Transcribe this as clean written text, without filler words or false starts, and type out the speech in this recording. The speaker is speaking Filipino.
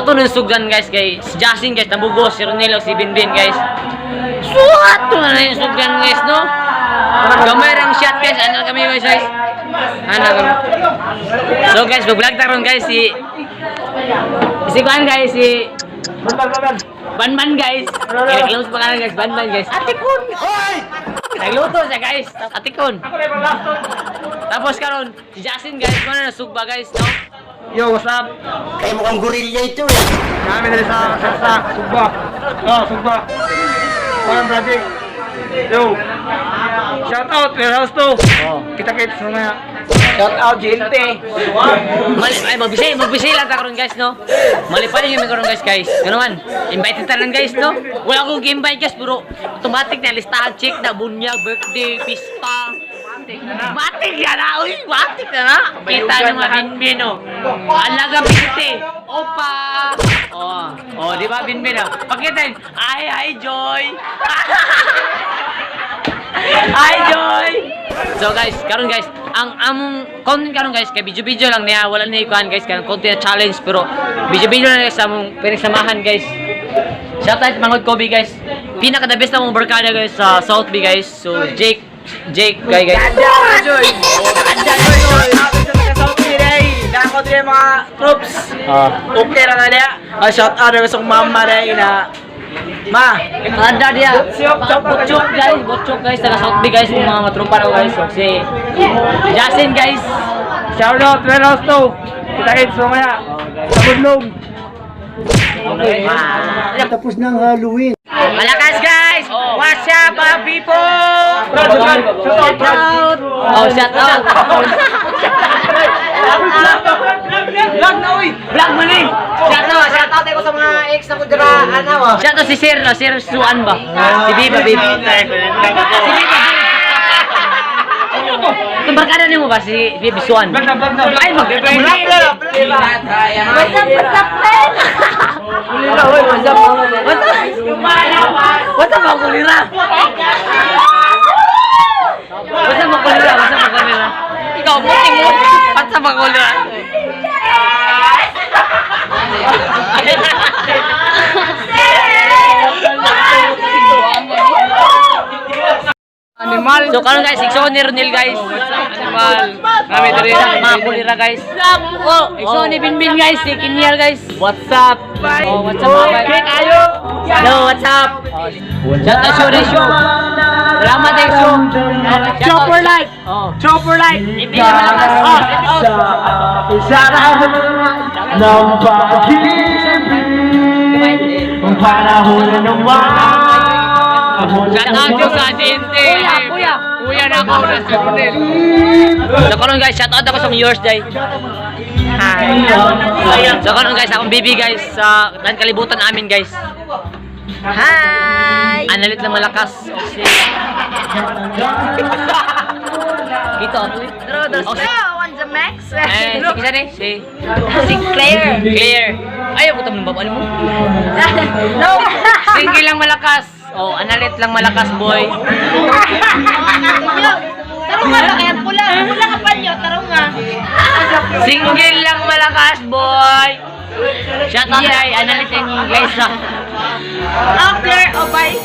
to nung sugdan guys kay si Justin guys, nabugos, si Ronelo, si Binbin guys. Suat to na yung sugdan guys no. Gamay rang shot guys, ano kami guys. Ano kami. So guys, vlog ta ron guys si Kuan guys si Banman guys. Close pa ka guys, Banman guys. Atikon. Hoy! Nagluto siya guys, atikon. Tapos karon si Justin guys, ano na sugba guys no. Yo, what's up? Kayo mukhang gorilla ito eh. Kami dali sa Sugba. Oh, Sugba. Parang brother. Yo. Shout out, warehouse to. Oh. Kita-kits mamaya. Shout out, Jinte. Magbisay lang ta karon guys no. Malipay yung karon guys. Ano man? Invited ta lang guys no. Wala akong invite guys pero automatic na listahan check na bunyag, birthday, pista. Matik ya na, uy, matik na. Kita ng mga Binbin oh. Alaga piste. Opa. Oh, di ba Binbin oh? Pakitain. Hi Joy. Hi Joy. So guys, karon guys, ang among content karon guys kay video lang niya, wala na ikuan guys, kanang content challenge pero video lang guys sa among pinagsamahan guys. Shout out Mangod Kobe guys. Pinaka the best na mong barkada guys sa South B guys. So Jake guys. Joy. Dako din mga troops. Okay ra na niya. Shout out sa mama na Ma, Ada dia. Bocok guys, taga South B guys, mga matropa raw guys. So, si Justin guys. Shout out, warehouse to. Kita-kits mamaya. Sa Budlong. Okay. tapos ng Halloween. Malakas guys. What's up, people? Shout out. Oh, shout out. Vlog na uy. Vlog mo ni. Shout out ko sa mga ex na ko dira ano. Shout out si Sir Suan ba? Si Biba. Si Biba. Barkada ni mo ba si Bibi Suan? Ay, mag-birthday. What's up, makulira? Ikaw, puting mo. What's up, makulira? Animal. So karon guys, ikso ni Ronel guys. Animal. Kami diri Mga kulira guys. Ikso ni Binbin guys, si Kinyal guys. What's up? Oh, what's up mga guys? Hello, what's up? Shout out Shuri Show. Salamat din Show. Chopper like. Chopper like. Ibig na malakas. Isara ng pag-ibig ang panahon na naman. Shout out yung sa Dente. Kuya na ako na si Ronel. So karon guys, shout out ako sa viewers guys. Hi. So karon guys, akong bibi guys sa kalibutan namin guys. Hi. Analit na malakas. Dito ako. On the max. Si kisa ni? Si Claire. Claire. Ayaw ko tamang babaan mo. No. Single lang malakas. Oh, analit lang malakas boy. Tarong nga kaya pula. Pula ka pa niyo. Tarong nga. Single lang malakas boy. Shout out kay analit yung guys. Claire, oh bye.